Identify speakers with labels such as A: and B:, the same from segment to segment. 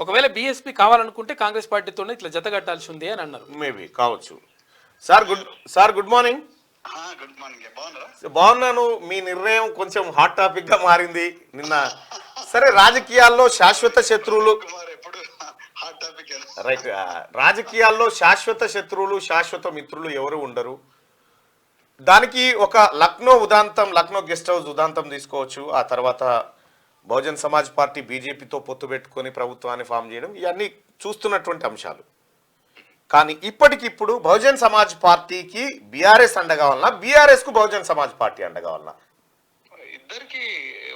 A: ఒకవేళ బీఎస్పీ కావాలనుకుంటే కాంగ్రెస్ పార్టీతోనే ఇట్లా జత కట్టాల్సి ఉంది అని అన్నారు.
B: మేబీ కావచ్చు. Sir good morning.
C: Good morning. బాగున్నారా?
B: బాగున్నాను. మీ నిర్ణయం కొంచెం హాట్ టాపిక్ గా మారింది నిన్న. సరే, రాజకీయాల్లో శాశ్వత శత్రువులు
C: ఎప్పుడు హాట్ టాపిక్
B: రైట్. రాజకీయాల్లో శాశ్వత శత్రువులు శాశ్వత మిత్రులు ఎవరు ఉండరు. దానికి ఒక లక్నో గెస్ట్ హౌస్ ఉదాంతం తీసుకోవచ్చు. ఆ తర్వాత బహుజన్ సమాజ్ పార్టీ బీజేపీతో పొత్తు పెట్టుకొని ప్రభుత్వాన్ని ఫామ్ చేయడం, ఇవన్నీ చూస్తున్నటువంటి అంశాలు. కానీ ఇప్పటికిప్పుడు బహుజన్ సమాజ్ పార్టీకి బీఆర్ఎస్ అండగా వలన, బీఆర్ఎస్ కు బహుజన్ సమాజ్ పార్టీ అండగా వలన
C: ఇద్దరికి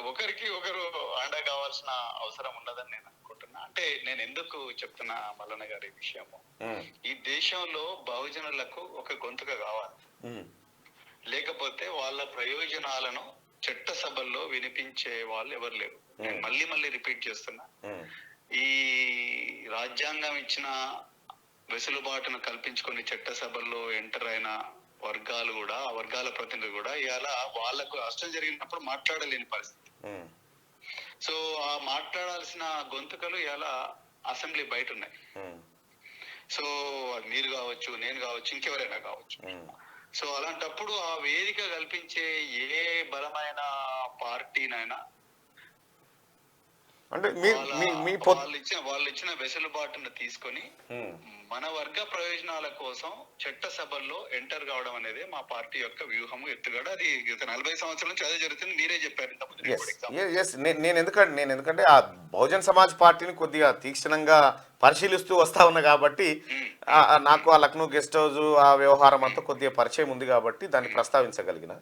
C: ఒకరికి ఒకరు అండ కావాల్సిన అవసరం ఉండదని నేను అనుకుంటున్నా. అంటే నేను ఎందుకు చెప్తున్నా మల్లన్న గారి విషయము, ఈ దేశంలో బహుజనులకు ఒక గొంతుక కావాలి. లేకపోతే వాళ్ళ ప్రయోజనాలను చట్టసభల్లో వినిపించే వాళ్ళు ఎవరు లేరు. నేను మళ్ళీ రిపీట్ చేస్తున్నా, ఈ రాజ్యాంగం ఇచ్చిన వెసులుబాటును కల్పించుకొని చట్టసభల్లో ఎంటర్ అయిన వర్గాలు కూడా, ఆ వర్గాల ప్రతినిధులు కూడా ఇలా వాళ్లకు నష్టం జరిగినప్పుడు మాట్లాడలేని పరిస్థితి. సో ఆ మాట్లాడాల్సిన గొంతుకలు ఇలా అసెంబ్లీ బయట ఉన్నాయి. సో మీరు కావచ్చు, నేను కావచ్చు, ఇంకెవరైనా కావచ్చు. సో అలాంటప్పుడు ఆ వేదిక కల్పించే ఏ బలమైన పార్టీనైనా
B: అంటే
C: వాళ్ళు ఇచ్చిన వెసులుబాటును తీసుకొని మన వర్గ ప్రయోజనాల కోసం చట్టసభల్లో ఎంటర్ కావడం అనేది మా పార్టీ యొక్క వ్యూహము, ఎత్తుగడ. అది గత 40 సంవత్సరాల నుంచి అదే జరుగుతుంది. మీరే చెప్పారు
B: నేను ఎందుకంటే ఆ బహుజన్ సమాజ్ పార్టీని కొద్దిగా తీక్షణంగా పరిశీలిస్తూ వస్తా ఉన్నా కాబట్టి నాకు ఆ లక్నో గెస్ట్ హౌస్ ఆ వ్యవహారం అంతా కొద్దిగా పరిచయం ఉంది కాబట్టి దాన్ని ప్రస్తావించగలిగిన.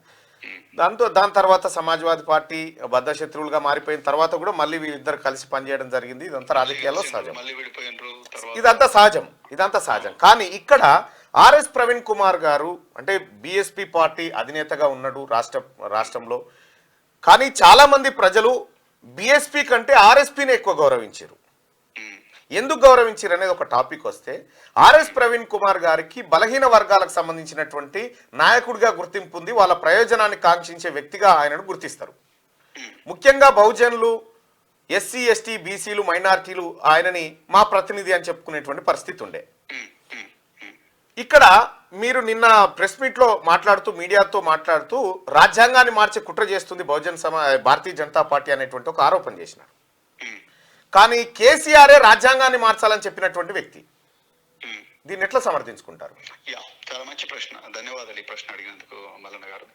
B: దాని తర్వాత సమాజ్వాదీ పార్టీ బద్ధ శత్రువులుగా మారిపోయిన తర్వాత కూడా మళ్ళీ వీళ్ళిద్దరు కలిసి పనిచేయడం జరిగింది. ఇదంతా రాజకీయాల్లో సహజం, ఇదంతా సహజం. కానీ ఇక్కడ ఆర్ఎస్ ప్రవీణ్ కుమార్ గారు అంటే బీఎస్పీ పార్టీ అధినేతగా ఉన్నాడు రాష్ట్రంలో. కానీ చాలా మంది ప్రజలు బీఎస్పీ కంటే ఆర్ఎస్పీని ఎక్కువ గౌరవించారు. ఎందుకు గౌరవించారు అనేది ఒక టాపిక్ వస్తే, ఆర్ఎస్ ప్రవీణ్ కుమార్ గారికి బలహీన వర్గాలకు సంబంధించినటువంటి నాయకుడిగా గుర్తింపు ఉంది. వాళ్ళ ప్రయోజనాన్ని కాంక్షించే వ్యక్తిగా ఆయనను గుర్తిస్తారు. ముఖ్యంగా బహుజనులు, ఎస్సీ ఎస్టీ బీసీలు, మైనారిటీలు ఆయనని మా ప్రతినిధి అని చెప్పుకునేటువంటి పరిస్థితి ఉండే. ఇక్కడ మీరు నిన్న ప్రెస్ మీట్లో మాట్లాడుతూ, మీడియాతో మాట్లాడుతూ రాజ్యాంగాన్ని మార్చే కుట్ర చేస్తుంది భారతీయ జనతా పార్టీ అనేటువంటి ఒక ఆరోపణ చేసినారు. కానీ కేసీఆరే రాజ్యాంగాన్ని మార్చాలని చెప్పినటువంటి వ్యక్తి. దీన్ని ఎట్లా సమర్థించుకుంటారు?
C: చాలా మంచి ప్రశ్న, ధన్యవాదాలు ఈ ప్రశ్న అడిగినందుకు మల్లన్న గారు.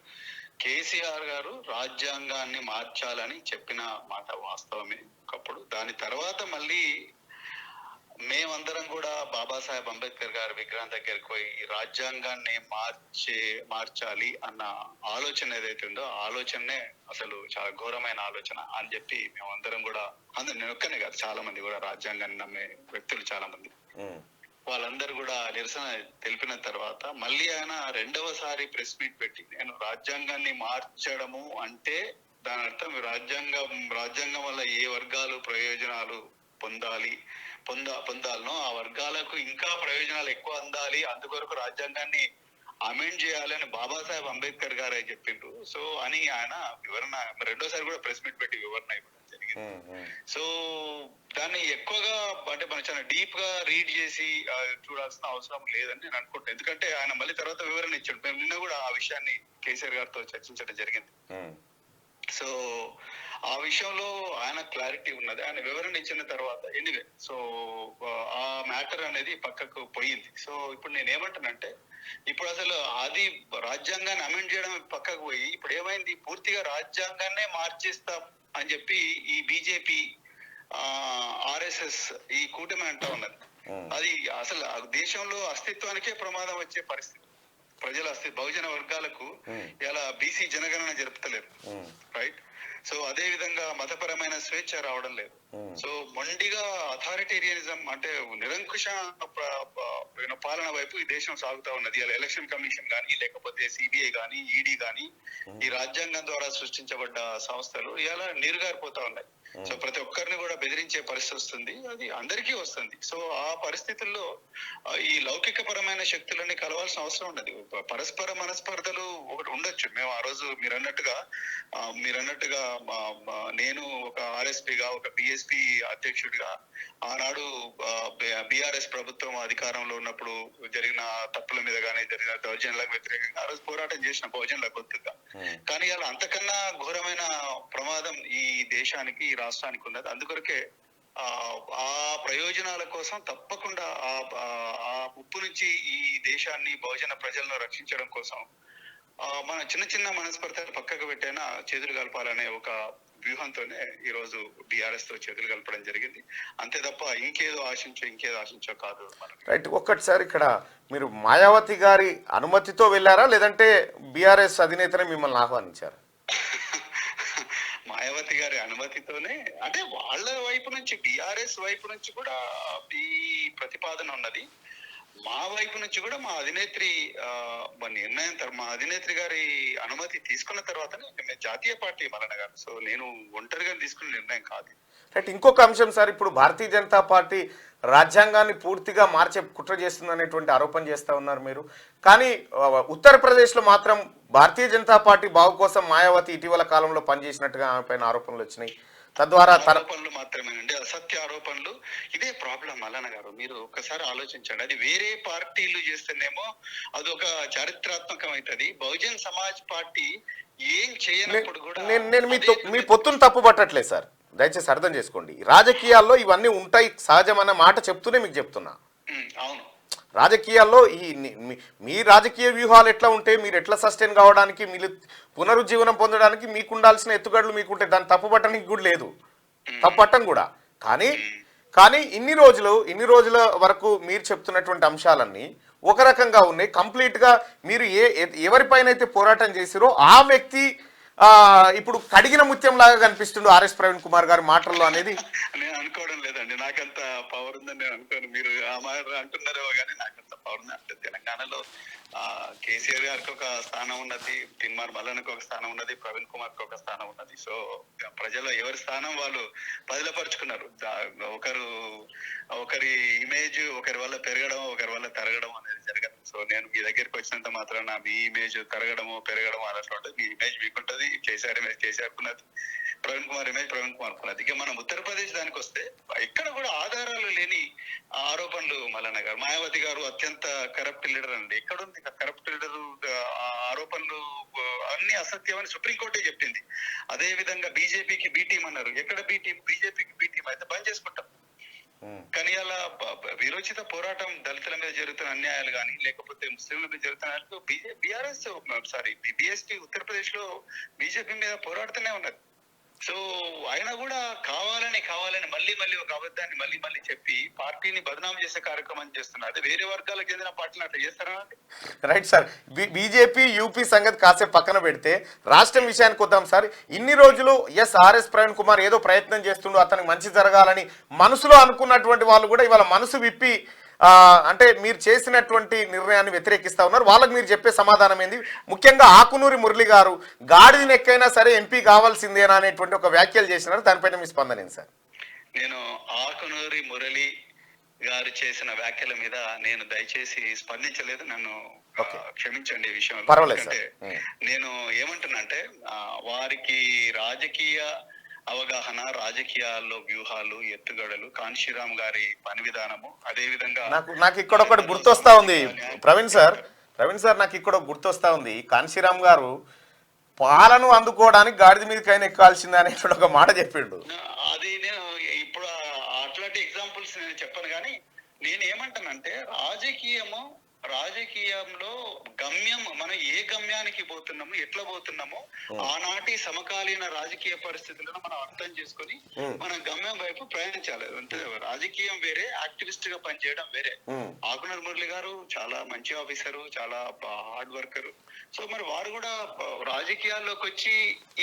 C: కేసీఆర్ గారు రాజ్యాంగాన్ని మార్చాలని చెప్పిన మాట వాస్తవమే ఒకప్పుడు. దాని తర్వాత మళ్ళీ మేమందరం కూడా బాబాసాహెబ్ అంబేద్కర్ గారి విగ్రహం దగ్గరికి పోయి ఈ రాజ్యాంగాన్ని మార్చాలి అన్న ఆలోచన ఏదైతే ఉందో, ఆలోచనే అసలు చాలా ఘోరమైన ఆలోచన అని చెప్పి మేమందరం కూడా, నేను ఒక్కనే కాదు, చాలా మంది కూడా రాజ్యాంగాన్ని నమ్మే వ్యక్తులు చాలా మంది, వాళ్ళందరూ కూడా నిరసన తెలిపిన తర్వాత మళ్ళీ ఆయన రెండవసారి ప్రెస్ మీట్ పెట్టి, నేను రాజ్యాంగాన్ని మార్చడము అంటే దాని అర్థం రాజ్యాంగం వల్ల ఏ వర్గాలు ప్రయోజనాలు పొందాలనో ఆ వర్గాలకు ఇంకా ప్రయోజనాలు ఎక్కువ అందాలి, అందుకొరకు రాజ్యాంగాన్ని అమెండ్ చేయాలి అని బాబాసాహెబ్ అంబేద్కర్ గారే చెప్పిండ్రు. సో అని ఆయన వివరణ రెండోసారి కూడా ప్రెస్ మీట్ పెట్టి వివరణ ఇవ్వడం జరిగింది. సో దాన్ని ఎక్కువగా అంటే మనం చాలా డీప్ గా రీడ్ చేసి చూడాల్సిన అవసరం లేదని నేను అనుకుంటాను. ఎందుకంటే ఆయన మళ్ళీ తర్వాత వివరణ ఇచ్చాడు. మేము నిన్న కూడా ఆ విషయాన్ని కేసీఆర్ గారితో చర్చించడం జరిగింది. సో ఆ విషయంలో ఆయన క్లారిటీ ఉన్నది. ఆయన వివరణ ఇచ్చిన తర్వాత ఎనీవే సో ఆ మ్యాటర్ అనేది పక్కకు పోయింది. సో ఇప్పుడు నేను ఏమంటానంటే, ఇప్పుడు అసలు అది రాజ్యాంగాన్ని అమెండ్ చేయడం పక్కకు పోయి ఇప్పుడు ఏమైంది, పూర్తిగా రాజ్యాంగాన్నే మార్చేస్తాం అని చెప్పి ఈ బీజేపీ, ఆర్ఎస్ఎస్ ఈ కూటమి అంటా ఉన్నది. అది అసలు దేశంలో అస్తిత్వానికే ప్రమాదం వచ్చే పరిస్థితి. ప్రజల బహుజన వర్గాలకు ఇలా బీసీ జనగణన జరుపుతలేరు, రైట్? సో అదే విధంగా మతపరమైన స్వేచ్ఛ రావడం లేదు. సో మొండిగా అథారిటేరియనిజం అంటే నిరంకుశ పాలన వైపు ఈ దేశం సాగుతా ఉన్నది. ఇలా ఎలక్షన్ కమిషన్ కానీ, లేకపోతే సిబిఐ కానీ, ఈడీ కానీ, ఈ రాజ్యాంగం ద్వారా సృష్టించబడ్డ సంస్థలు ఇలా నీరుగారిపోతా ఉన్నాయి. సో ప్రతి ఒక్కరిని కూడా బెదిరించే పరిస్థితి వస్తుంది, అది అందరికీ వస్తుంది. సో ఆ పరిస్థితుల్లో ఈ లౌకిక పరమైన శక్తులని కలవాల్సిన అవసరం ఉండదు. పరస్పర మనస్పర్ధలు ఒకటి ఉండొచ్చు. మేము ఆ రోజు మీరన్నట్టుగా నేను ఒక ఆర్ఎస్పీగా, ఒక బిఎస్పీ అధ్యక్షుడిగా ఆనాడు బీఆర్ఎస్ ప్రభుత్వం అధికారంలో ఉన్నప్పుడు జరిగిన తప్పుల మీద కానీ జరిగిన దౌర్జన్యాలకు వ్యతిరేకంగా ఆ రోజు పోరాటం చేసిన బహుజనుల గొంతుగా. కానీ అలా అంతకన్నా ఘోరమైన ప్రమాదం ఈ దేశానికి, ఈ రాష్ట్రానికి ఉన్నది. అందుకొరకే ఆ ప్రయోజనాల కోసం తప్పకుండా ఆ ఉప్పు నుంచి ఈ దేశాన్ని, బహుజన ప్రజలను రక్షించడం కోసం మన చిన్న చిన్న మనస్పర్ధలు పక్కకు పెట్టైనా చేతులు కలపాలనే ఒక వ్యూహంతోనే ఈ రోజు బీఆర్ఎస్ తో చేతులు కలపడం జరిగింది. అంతే తప్ప ఇంకేదో ఆశించో కాదు.
B: రైట్. ఒక్కటిసారి ఇక్కడ మీరు మాయావతి గారి అనుమతితో వెళ్ళారా, లేదంటే బీఆర్ఎస్ అధినేతనే మిమ్మల్ని ఆహ్వానించారా?
C: మాయావతి గారి అనుమతితోనే, అంటే వాళ్ళ వైపు నుంచి, బీఆర్ఎస్ వైపు నుంచి కూడా ఈ ప్రతిపాదన ఉన్నది. మా వైపు నుంచి కూడా మా అధినేత్రి నిర్ణయం, మా అధినేత్రి గారి అనుమతి తీసుకున్న తర్వాతనే మేము జాతీయ పార్టీ మల్లన్న గారు. సో నేను ఒంటరిగా తీసుకున్న నిర్ణయం కాదు.
B: రైట్. ఇంకొక అంశం సార్, ఇప్పుడు భారతీయ జనతా పార్టీ రాజ్యాంగాన్ని పూర్తిగా మార్చే కుట్ర చేస్తుందనేటువంటి ఆరోపణ చేస్తూ ఉన్నారు మీరు. కానీ ఉత్తరప్రదేశ్లో మాత్రం భారతీయ జనతా పార్టీ బాగు కోసం మాయావతి ఇటీవల కాలంలో పనిచేసినట్టుగా ఆమె పైన ఆరోపణలు వచ్చినాయి. తద్వారా
C: ఆరోపణలు మాత్రమేనండి, అసత్య ఆరోపణలు. ఇదే ప్రాబ్లం మల్లన్న గారు. మీరు ఒక్కసారి ఆలోచించండి. అది వేరే పార్టీలు చేస్తేనేమో అదొక చారిత్రాత్మకం అవుతుంది. బహుజన్ సమాజ్ పార్టీ ఏం చేయనప్పుడు కూడా
B: నేను మీ పొత్తును తప్పు పట్టట్లేదు సార్, దయచేసి అర్థం చేసుకోండి. రాజకీయాల్లో ఇవన్నీ ఉంటాయి సహజం అన్న మాట చెప్తూనే మీకు చెప్తున్నా.
C: అవును,
B: రాజకీయాల్లో మీ రాజకీయ వ్యూహాలు ఎట్లా ఉంటే, మీరు ఎట్లా సస్టైన్ కావడానికి, మీరు పునరుజ్జీవనం పొందడానికి మీకు ఉండాల్సిన ఎత్తుగడలు మీకుంటే దాన్ని తప్పుపట్టడానికి కూడా లేదు, తప్పట్టం కూడా. కానీ ఇన్ని రోజుల వరకు మీరు చెప్తున్నటువంటి అంశాలన్నీ ఒక రకంగా ఉన్నాయి. కంప్లీట్గా మీరు ఎవరిపైన అయితే పోరాటం చేసిరో ఆ వ్యక్తి ఇప్పుడు కడిగిన ముత్యం లాగా కనిపిస్తుండు ఆర్ఎస్ ప్రవీణ్ కుమార్ గారి మాటల్లో అనేది
C: నేను అనుకోవడం లేదండి. నాకంత పవర్ ఉందని నేను అనుకోను. మీరు ఆ మాట అంటున్నారో కానీ నాకంత పవర్ ఉంది అంటే. తెలంగాణలో కేసీఆర్ గారికి ఒక స్థానం ఉన్నది, తిన్మార్ మల్లన్నకు ఒక స్థానం ఉన్నది, ప్రవీణ్ కుమార్ కి ఒక స్థానం ఉన్నది. సో ప్రజలు ఎవరి స్థానం వాళ్ళు బదిలపరుచుకున్నారు. ఒకరి ఇమేజ్ ఒకరి వల్ల పెరగడం, ఒకరి వల్ల తరగడం అనేది జరగదు. సో నేను మీ దగ్గరికి వచ్చినంత మాత్రాన మీ ఇమేజ్ తరగడమో పెరగడమో అన్నట్లు ఉంటుంది. మీ ఇమేజ్ మీకుంటది, కేసీఆర్ ఇమేజ్ కేసీఆర్కున్నది, ప్రవీణ్ కుమార్ ఇమేజ్ ప్రవీణ్ కుమార్ కున్నది. ఇక మనం ఉత్తరప్రదేశ్ దానికి వస్తే ఇక్కడ కూడా ఆధారాలు లేని ఆరోపణలు మల్లన్న గారు. మాయావతి గారు అత్యంత కరప్ట్ లీడర్ అండి. ఎక్కడుంది కరప్ట్ లీడర్? ఆరోపణలు అన్ని అసత్యమని సుప్రీంకోర్టే చెప్పింది. అదే విధంగా బీజేపీకి బి టీం అన్నారు. ఎక్కడ బి టీం? బీజేపీకి బి టీం అయితే బంద్ చేసుకుంటాం. కానీ అలా విరోచిత పోరాటం, దళితుల మీద జరుగుతున్న అన్యాయాలు కానీ, లేకపోతే ముస్లింల మీద జరుగుతున్న బీఆర్ఎస్ బీఎస్పీ ఉత్తరప్రదేశ్ లో బీజేపీ మీద పోరాడుతూనే ఉన్నది. సో ఆయన కూడా కావాలని మళ్ళీ ఒక అబద్ధాన్ని మళ్ళీ చెప్పి పార్టీని బదనాం చేసే కార్యక్రమం చేస్తున్నారు. అదే వేరే వర్గాలకు చెందిన పార్టీలు అట్లా చేస్తారా?
B: Right sir. బీజేపీ యూపీ సంగతి కాసేపు పక్కన పెడితే రాష్ట్రం విషయానికి వద్దాం సార్. ఇన్ని రోజులు ఆర్ఎస్ ప్రవీణ్ కుమార్ ఏదో ప్రయత్నం చేస్తుండో, అతనికి మంచి జరగాలని మనసులో అనుకున్నటువంటి వాళ్ళు కూడా ఇవాళ మనసు విప్పి అంటే మీరు చేసినటువంటి నిర్ణయాన్ని వ్యతిరేకిస్తా ఉన్నారు. వాళ్ళకి మీరు చెప్పే సమాధానం ఏంది? ముఖ్యంగా ఆకునూరి మురళి గారు గాడిని ఎక్కైనా సరే ఎంపీ కావాల్సిందేనా అనేటువంటి ఒక వ్యాఖ్యలు చేసినారు. దానిపైన మీ స్పందన ఏంది సార్?
C: నేను ఆకునూరి మురళి గారు చేసిన వ్యాఖ్యల మీద నేను దయచేసి స్పందించలేదు. నన్ను క్షమించండి ఈ విషయంలో.
B: పర్వాలేదు.
C: నేను ఏమంటున్నానంటే వారికి రాజకీయ అవగాహన, రాజకీయాల్లో వ్యూహాలు, ఎత్తుగడలు, కాన్షీరామ్ గారి పని విధానము, అదే విధంగా
B: నాకు ఇక్కడ ఒకటి గుర్తొస్తా ఉంది ప్రవీణ్ సార్, నాకు ఇక్కడ గుర్తొస్తా ఉంది. కాన్షీరామ్ గారు పాలను అందుకోవడానికి గాడిద మీదకి ఆయన ఎక్కాల్సిందే అనేటువంటి ఒక మాట చెప్పిండు.
C: అది నేను ఇప్పుడు అట్లాంటి ఎగ్జాంపుల్స్ నేను చెప్పను. కానీ నేను ఏమంటానంటే రాజకీయంలో గమ్యం, మనం ఏ గమ్యానికి పోతున్నామో, ఎట్లా పోతున్నామో ఆనాటి సమకాలీన రాజకీయ పరిస్థితులను మనం అర్థం చేసుకొని మన గమ్యం వైపు ప్రయాణించాలి. అంటే రాజకీయం వేరే, యాక్టివిస్ట్ గా పనిచేయడం వేరే. ఆకునూరి మురళి గారు చాలా మంచి ఆఫీసరు, చాలా హార్డ్ వర్కరు. సో మరి వారు కూడా రాజకీయాల్లోకి వచ్చి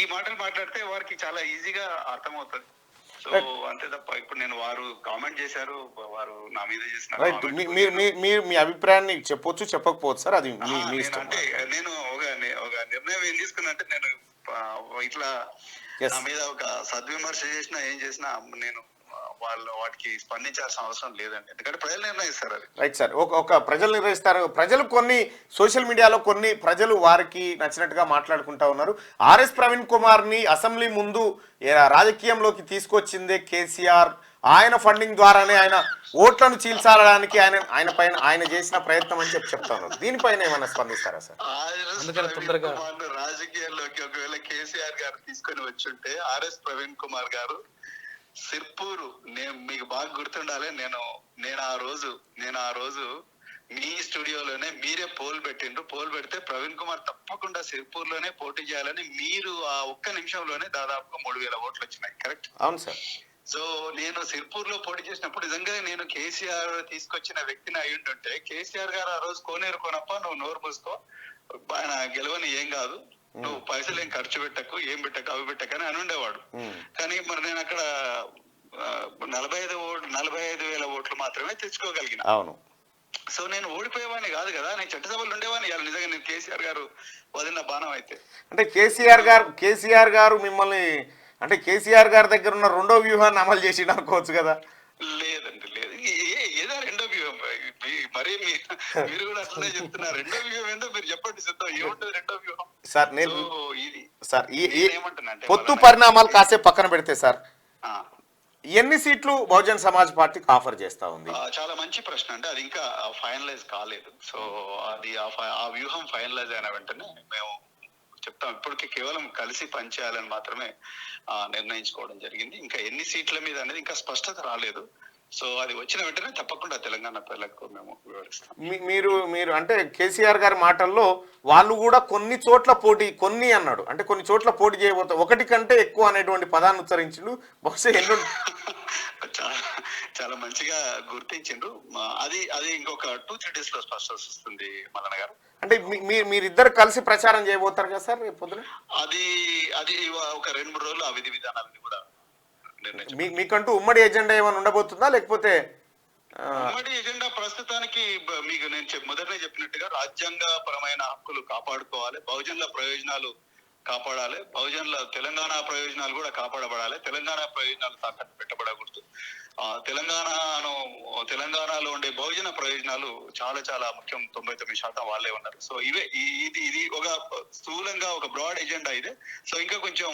C: ఈ మాటలు మాట్లాడితే వారికి చాలా ఈజీగా అర్థమవుతుంది. సో అంతే తప్ప ఇప్పుడు నేను వారు కామెంట్ చేశారు, వారు నా మీద చేసిన
B: మీ అభిప్రాయాన్ని చెప్పొచ్చు, చెప్పకపోవచ్చు సార్, అది అంటే
C: నేను ఒక నిర్ణయం ఏం తీసుకున్నా అంటే నేను ఇట్లా
B: Yes.
C: నా మీద ఒక సద్విమర్శ చేసినా ఏం చేసినా నేను వాటికి స్పందించాల్సిన అవసరం లేదండి, ఎందుకంటే ప్రజలు నిర్ణయిస్తారు అది.
B: Right sir. ఒక ప్రజలు నిర్వహిస్తారు. ప్రజలు కొన్ని సోషల్ మీడియాలో కొన్ని ప్రజలు వారికి నచ్చినట్టుగా మాట్లాడుకుంటా ఉన్నారు. ఆర్ఎస్ ప్రవీణ్ కుమార్ని అసెంబ్లీ ముందు రాజకీయంలోకి తీసుకొచ్చిందే కేసీఆర్, ఆయన ఫండింగ్ ద్వారానే ఆయన ఓట్లను చీల్చాలడానికి ఆయన చేసిన ప్రయత్నం అని చెప్తా ఉన్నారు. దీనిపైన ఏమైనా స్పందిస్తారా సార్?
C: రాజకీయాల్లోకి ఒకవేళ కేసీఆర్ గారు తీసుకొని వచ్చుంటే ఆర్ఎస్ ప్రవీణ్ కుమార్ గారు సిర్పూరు, నేను మీకు బాగా గుర్తుండాలి, నేను ఆ రోజు మీ స్టూడియోలోనే మీరే పోల్ పెడితే ప్రవీణ్ కుమార్ తప్పకుండా సిర్పూర్ లోనే పోటీ చేయాలని మీరు ఆ ఒక్క నిమిషంలోనే దాదాపుగా 3,000 ఓట్లు వచ్చినాయి. కరెక్ట్?
B: అవును సార్.
C: సో నేను సిర్పూర్ లో పోటీ చేసినప్పుడు నిజంగా నేను కేసీఆర్ తీసుకొచ్చిన వ్యక్తిని అయి ఉంటుంటే, కేసీఆర్ గారు ఆ రోజు కోనేరు కొనప్ప, నువ్వు నోరు మూసుకో, ఆయన గెలవని ఏం కాదు, నువ్వు పైసలు ఏం ఖర్చు పెట్టకు, ఏం పెట్టకు, అవి పెట్టకని అని ఉండేవాడు. కానీ మరి నేను అక్కడ 45,000 ఓట్లు మాత్రమే తెచ్చుకోగలిగిన.
B: అవును.
C: సో నేను ఓడిపోయేవాడిని కాదు కదా, నేను చట్టసభలు ఉండేవాడిని. ఇవాళ నిజంగా నేను కేసీఆర్ గారు వదిలిన బాణం అయితే. అంటే
B: కేసీఆర్ గారు మిమ్మల్ని, అంటే కేసీఆర్ గారి దగ్గర ఉన్న రెండో వ్యూహాన్ని అమలు చేసి అనుకోవచ్చు కదా?
C: లేదండి, లేదు. ఏదో రెండో వ్యూహం, మరి మీరు కూడా అట్లనే చెప్తున్నారు. రెండో వ్యూహం ఏందో మీరు చెప్పండి సిద్ధం, ఏముంటుంది రెండో వ్యూహం?
B: సార్ నేను సార్ ఏమంటున్నా, పొత్తు పరిణామాలు కాసేపు పక్కన పెడితే సార్, ఎన్ని సీట్లు బహుజన్ సమాజ్ పార్టీకి ఆఫర్ చేస్తా ఉంది?
C: చాలా మంచి ప్రశ్న. అంటే అది ఇంకా ఫైనలైజ్ కాలేదు. సో అది ఆ వ్యూహం ఫైనలైజ్ అయిన వెంటనే మేము చెప్తాం. ఇప్పటికి కేవలం కలిసి పనిచేయాలని మాత్రమే నిర్ణయించుకోవడం జరిగింది. ఇంకా ఎన్ని సీట్ల మీద అనేది ఇంకా స్పష్టత రాలేదు. సో అది వచ్చిన వెంటనే తప్పకుండా తెలంగాణ ప్రజలకు మేము వివరిస్తాం.
B: మీరు అంటే కేసీఆర్ గారి మాటల్లో వాళ్ళు కూడా కొన్ని చోట్ల కొన్ని అన్నాడు, అంటే కొన్ని చోట్ల పోటీ చేయబోతా, ఒకటి కంటే ఎక్కువ అనేటువంటి పదాన్ని ఉచ్చరించిండు. బహుశా
C: చాలా మంచిగా గుర్తించిండ్రు. అది ఇంకొక 2-3 days లో స్పష్టత వస్తుంది మల్లన్న గారు.
B: అంటే మీరిద్దరు కలిసి ప్రచారం చేయబోతారు కదా సార్ రేపు పొద్దున?
C: అది ఒక 2-3 రోజులు ఆ విధి విధానాలని కూడా
B: మీకంటూ ఉమ్మడి ఎజెండా ఏమైనా ఉండబోతుందా, లేకపోతే?
C: ఉమ్మడి ఎజెండా ప్రస్తుతానికి మీకు నేను మొదటనే చెప్పినట్టుగా రాజ్యాంగ పరమైన హక్కులు కాపాడుకోవాలి, బహుజనుల ప్రయోజనాలు కాపాడాలి, తెలంగాణ ప్రయోజనాలు కూడా కాపాడబడాలి, తెలంగాణ ప్రయోజనాలు తాకట్టు పెట్టబడకూడదు. తెలంగాణలో ఉండే బహుజన ప్రయోజనాలు చాలా చాలా ముఖ్యం. 99% వాళ్ళే ఉన్నారు. సో ఇది ఒక స్థూలంగా ఒక బ్రాడ్ ఎజెండా ఇదే. సో ఇంకా కొంచెం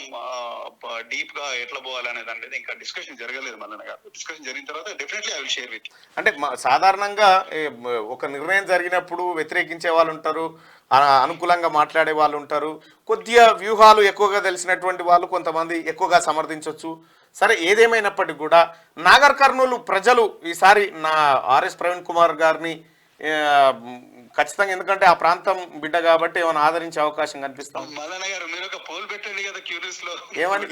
C: డీప్ గా ఎట్లా పోవాలనేది అనేది ఇంకా డిస్కషన్ జరగలేదు మల్లన్న గారు. డిస్కషన్ జరిగిన తర్వాత definitely I will share with.
B: అంటే సాధారణంగా ఒక నిర్ణయం జరిగినప్పుడు వ్యతిరేకించే వాళ్ళు ఉంటారు, అనుకూలంగా మాట్లాడే వాళ్ళు ఉంటారు, కొద్దిగా వ్యూహాలు ఎక్కువగా తెలిసినటువంటి వాళ్ళు కొంతమంది ఎక్కువగా సమర్థించవచ్చు. సరే, ఏదేమైనప్పటికీ కూడా నాగర్ కర్నూలు ప్రజలు ఈసారి ఆర్ఎస్ ప్రవీణ్ కుమార్ గారిని ఖచ్చితంగా, ఎందుకంటే ఆ ప్రాంతం బిడ్డ కాబట్టి ఏమైనా ఆదరించే అవకాశం కనిపిస్తాం.
C: మల్లన్న గారు మీరు ఒక పోల్ పెట్టండి కదా క్యూరియస్ లో,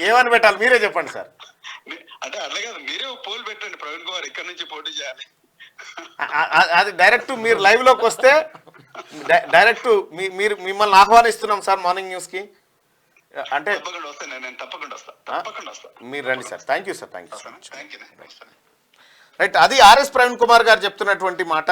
B: ఏమని పెట్టాలి మీరే చెప్పండి సార్.
C: అంటే అట్లా కదా, మీరే పోల్ పెట్టండి, ప్రవీణ్ కుమార్ ఇక్కడ నుంచి పోటీ చేయాలి.
B: అది డైరెక్ట్ మీరు లైవ్ లోకి వస్తే డైరెక్ట్ మిమ్మల్ని ఆహ్వానిస్తున్నాం సార్ మార్నింగ్ న్యూస్ కి. అంటే
C: తప్పకుండా వస్తా.
B: మీరు రండి sir. Thank you sir. Right, అది ఆర్ఎస్ ప్రవీణ్ కుమార్ గారు చెప్తున్నటువంటి మాట.